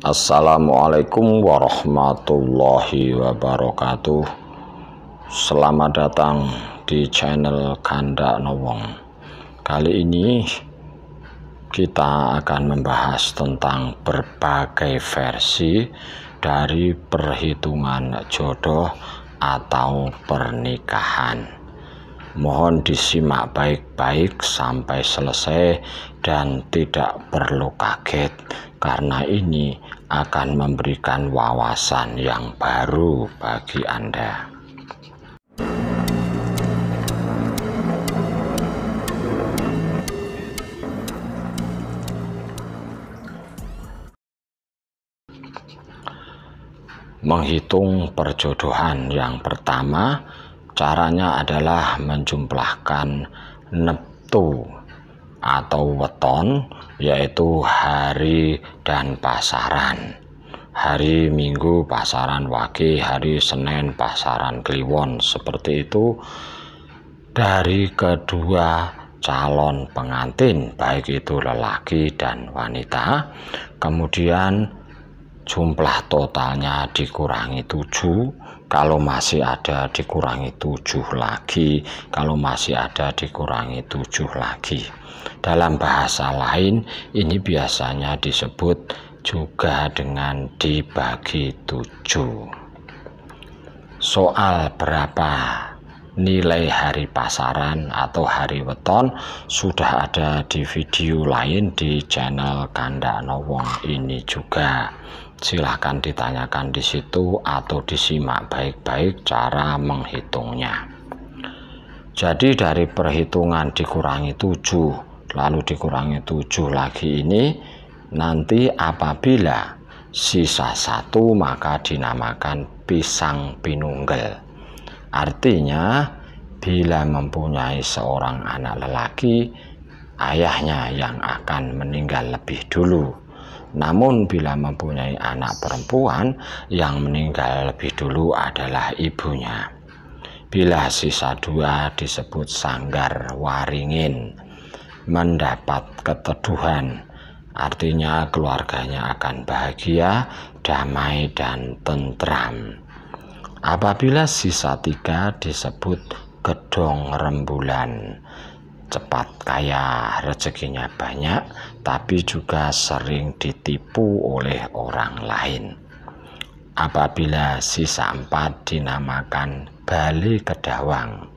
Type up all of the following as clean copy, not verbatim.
Assalamualaikum warahmatullahi wabarakatuh. Selamat datang di channel Ganda Nowong. Kali ini kita akan membahas tentang berbagai versi dari perhitungan jodoh atau pernikahan. Mohon disimak baik-baik sampai selesai dan tidak perlu kaget, karena ini akan memberikan wawasan yang baru bagi Anda. Menghitung perjodohan yang pertama, caranya adalah menjumlahkan neptu atau weton, yaitu hari dan pasaran. Hari Minggu pasaran Wage, hari Senin pasaran Kliwon, seperti itu dari kedua calon pengantin, baik itu lelaki dan wanita. Kemudian jumlah totalnya dikurangi 7, kalau masih ada dikurangi 7 lagi, kalau masih ada dikurangi 7 lagi. Dalam bahasa lain ini biasanya disebut juga dengan dibagi 7. Soal berapa nilai hari pasaran atau hari weton sudah ada di video lain di channel Ganda Nowong ini juga. Silahkan ditanyakan di situ atau disimak baik-baik cara menghitungnya. Jadi dari perhitungan dikurangi 7 lalu dikurangi 7 lagi ini, nanti apabila sisa 1 maka dinamakan pisang pinunggal. Artinya bila mempunyai seorang anak lelaki, ayahnya yang akan meninggal lebih dulu. Namun bila mempunyai anak perempuan, yang meninggal lebih dulu adalah ibunya. Bila sisa 2 disebut sanggar waringin, mendapat keteduhan, artinya keluarganya akan bahagia, damai dan tentram. Apabila sisa 3 disebut gedong rembulan, cepat kaya, rezekinya banyak, tapi juga sering ditipu oleh orang lain. Apabila sisa 4 dinamakan bali kedawang,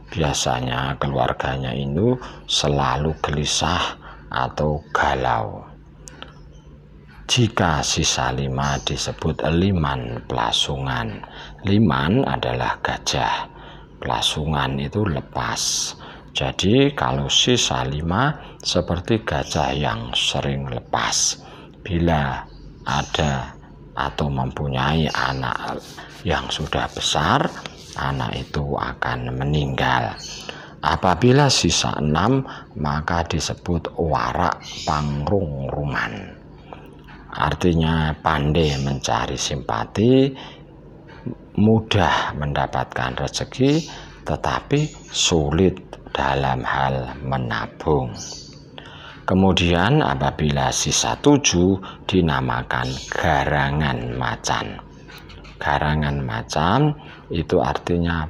biasanya keluarganya itu selalu gelisah atau galau. Jika sisa 5 disebut liman pelasungan. Liman adalah gajah, pelasungan itu lepas. Jadi kalau sisa 5 seperti gajah yang sering lepas. Bila ada atau mempunyai anak yang sudah besar, anak itu akan meninggal. Apabila sisa 6 maka disebut warak pangrungruman. Artinya pandai mencari simpati, mudah mendapatkan rezeki, tetapi sulit dalam hal menabung. Kemudian apabila sisa 7 dinamakan garangan macan. Garangan macan itu artinya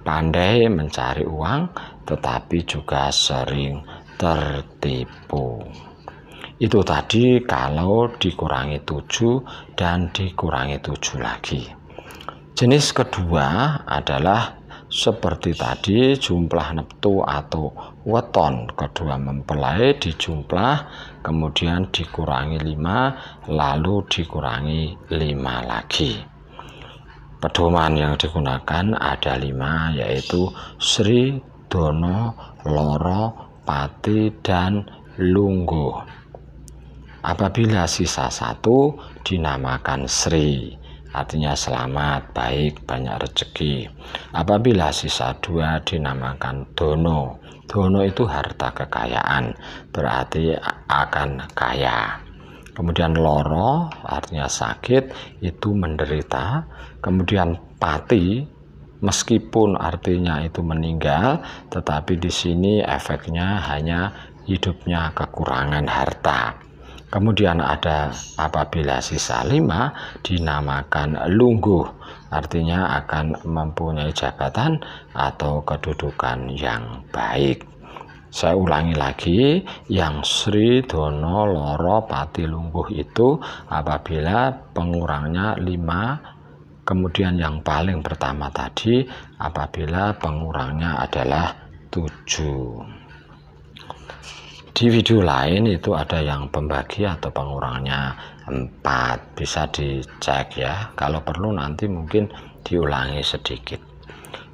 pandai mencari uang, tetapi juga sering tertipu. Itu tadi kalau dikurangi 7 dan dikurangi 7 lagi. Jenis kedua adalah seperti tadi, jumlah neptu atau weton, kedua mempelai dijumlah, kemudian dikurangi 5, lalu dikurangi 5 lagi. Pedoman yang digunakan ada 5, yaitu Sri, Dono, Loro, Pati, dan Lungguh. Apabila sisa 1 dinamakan Sri, artinya selamat, baik, banyak rezeki. Apabila sisa 2 dinamakan Dono. Dono itu harta kekayaan, berarti akan kaya. Kemudian Loro artinya sakit, itu menderita. Kemudian Pati, meskipun artinya itu meninggal, tetapi di sini efeknya hanya hidupnya kekurangan harta. Kemudian ada apabila sisa 5 dinamakan lungguh, artinya akan mempunyai jabatan atau kedudukan yang baik. Saya ulangi lagi, yang Sri Dono Loro Pati Lungguh itu apabila pengurangnya 5, kemudian yang paling pertama tadi apabila pengurangnya adalah 7. Di video lain itu ada yang pembagi atau pengurangnya 4, bisa dicek ya, kalau perlu nanti mungkin diulangi sedikit.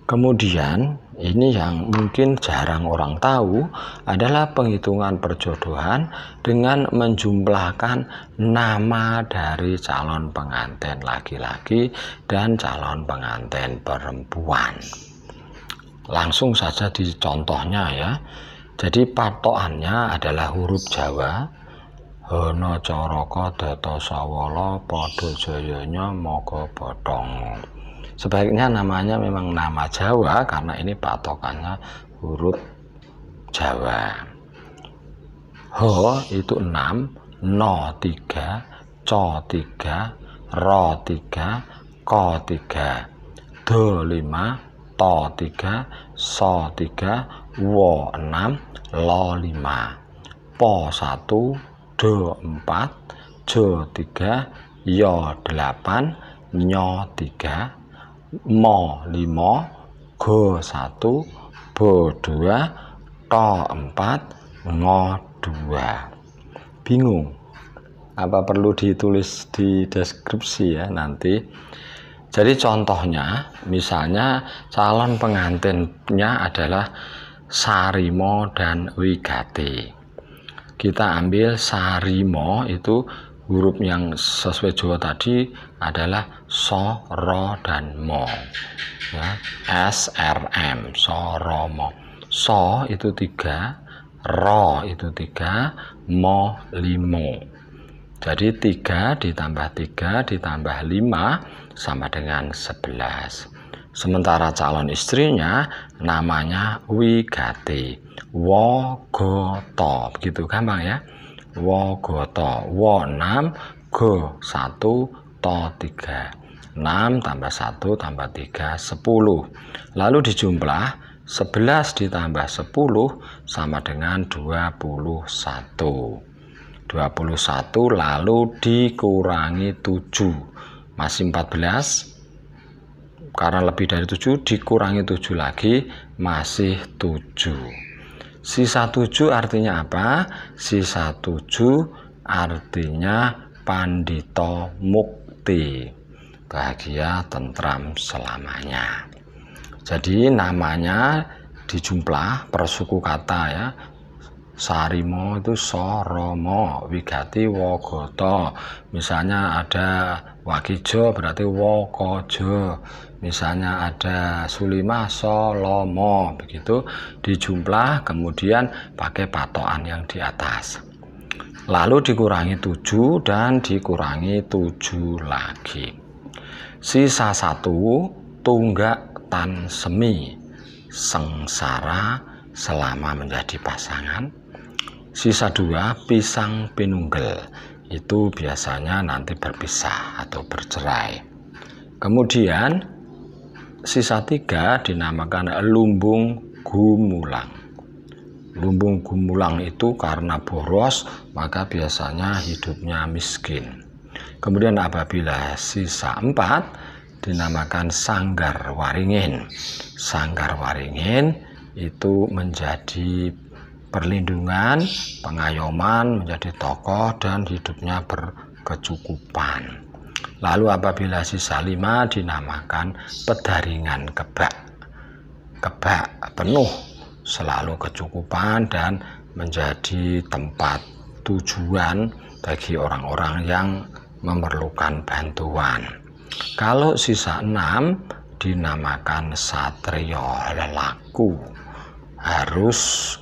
Kemudian ini yang mungkin jarang orang tahu adalah penghitungan perjodohan dengan menjumlahkan nama dari calon pengantin laki-laki dan calon pengantin perempuan. Langsung saja di contohnya ya. Jadi patokannya adalah huruf Jawa, Hono Coroko Dato Sawolo Podo Joyonya Mogo Bodong. Sebaiknya namanya memang nama Jawa karena ini patokannya huruf Jawa. Ho itu 6, No 3, Co 3, Ro 3, Ko 3, Do 5, To 3, So 3, Wo 6, Lo 5, Po 1, Do 4, Jo 3, Yo 8, Nyo 3, Mo 5, Go 1, Bo 2, To 4, Ngo 2. Bingung? Apa perlu ditulis di deskripsi ya nanti? Jadi contohnya, misalnya calon pengantinnya adalah Sarimo dan Wigati. Kita ambil Sarimo itu huruf yang sesuai Jawa tadi adalah So, Ro, dan Mo. Ya, SRM, So, Ro, Mo. So itu 3, Ro itu 3, Mo 5. Jadi 3 ditambah 3 ditambah 5 sama dengan 11. Sementara calon istrinya namanya Wigati, Wogoto, begitu gampang ya. Wogoto, Wo 6, Go 1, To 3. 6 tambah 1 tambah 3, 10. Lalu dijumlah 11 ditambah 10 sama dengan 21. 21 lalu dikurangi 7, masih 14. Karena lebih dari 7 dikurangi 7 lagi masih 7. Sisa 7 artinya apa? Sisa 7 artinya pandito mukti, bahagia tentram selamanya. Jadi namanya dijumlah per suku kata ya. Sarimo itu Soromo, Wigati Wogoto. Misalnya ada Wakijo berarti Wokojo. Misalnya ada Sulima Solomo, begitu dijumlah kemudian pakai patokan yang di atas. Lalu dikurangi 7 dan dikurangi 7 lagi. Sisa 1 tunggak tan semi, sengsara selama menjadi pasangan. Sisa 2 pisang pinunggel, itu biasanya nanti berpisah atau bercerai. Kemudian sisa 3 dinamakan lumbung gumulang. Lumbung gumulang itu karena boros maka biasanya hidupnya miskin. Kemudian apabila sisa 4 dinamakan sanggar waringin. Sanggar waringin itu menjadi perlindungan, pengayoman, menjadi tokoh dan hidupnya berkecukupan. Lalu apabila sisa 5 dinamakan pedaringan kebak. Kebak penuh, selalu kecukupan dan menjadi tempat tujuan bagi orang-orang yang memerlukan bantuan. Kalau sisa 6 dinamakan satrio lelaku, harus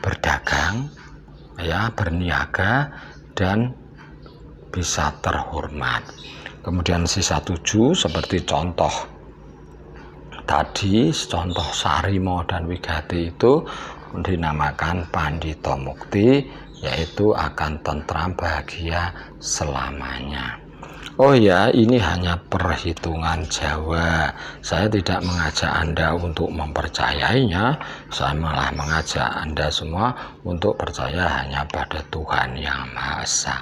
berdagang ya, berniaga dan bisa terhormat. Kemudian sisa 7 seperti contoh tadi, contoh Sarimo dan Wigati itu dinamakan pandito mukti, yaitu akan tentram bahagia selamanya. Oh ya, ini hanya perhitungan Jawa. Saya tidak mengajak Anda untuk mempercayainya, saya malah mengajak Anda semua untuk percaya hanya pada Tuhan Yang Maha Esa.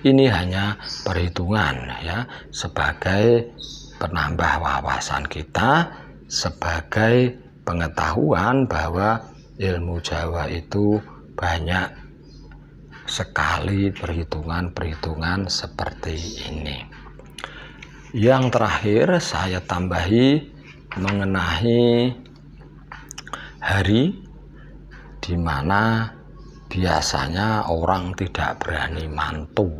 Ini hanya perhitungan ya, sebagai penambah wawasan kita, sebagai pengetahuan bahwa ilmu Jawa itu banyak sekali perhitungan-perhitungan seperti ini. Yang terakhir saya tambahi mengenai hari di mana biasanya orang tidak berani mantu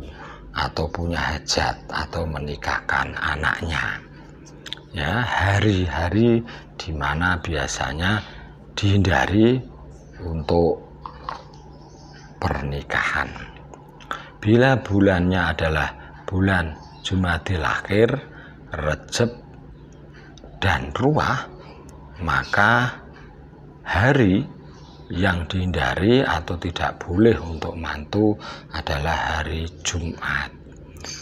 atau punya hajat atau menikahkan anaknya. Ya, hari-hari di mana biasanya dihindari untuk pernikahan. Bila bulannya adalah bulan Jumadil Akhir, Rejab, dan Ruwah, maka hari yang dihindari atau tidak boleh untuk mantu adalah hari Jumat.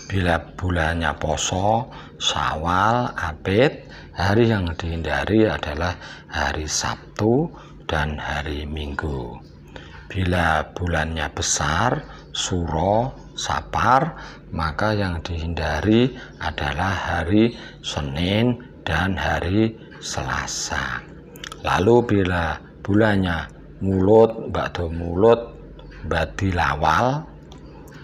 Bila bulannya Poso, Syawal, Abid, hari yang dihindari adalah hari Sabtu dan hari Minggu. Bila bulannya besar, Suro, Sapar, maka yang dihindari adalah hari Senin dan hari Selasa. Lalu bila bulannya Mulut, Ba'do Mulut, Badilawal,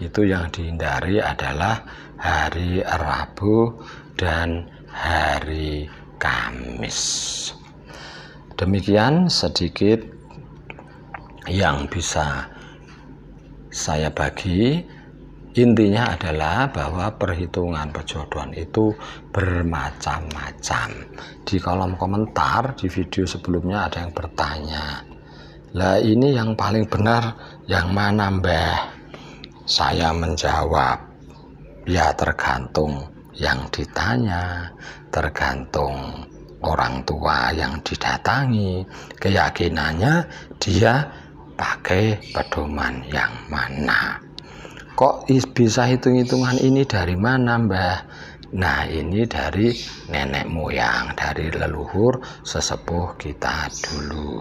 itu yang dihindari adalah hari Rabu dan hari Kamis. Demikian sedikit yang bisa saya bagi. Intinya adalah bahwa perhitungan perjodohan itu bermacam-macam. Di kolom komentar di video sebelumnya ada yang bertanya, lah ini yang paling benar yang mana Mbah? Saya menjawab, ya tergantung yang ditanya, tergantung orang tua yang didatangi, keyakinannya dia pakai pedoman yang mana. Kok bisa hitung-hitungan ini dari mana Mbah? Nah, ini dari nenek moyang, dari leluhur sesepuh kita dulu.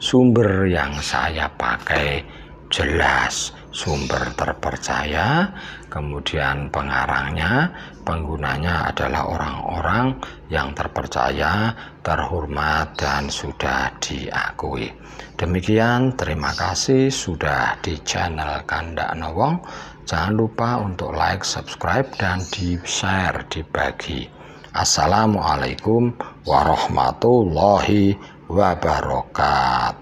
Sumber yang saya pakai jelas, sumber terpercaya, kemudian pengarangnya, penggunanya adalah orang-orang yang terpercaya, terhormat, dan sudah diakui. Demikian, terima kasih sudah di channel Kandakno Wong. Jangan lupa untuk like, subscribe, dan di-share, dibagi. Assalamualaikum warahmatullahi wabarakatuh.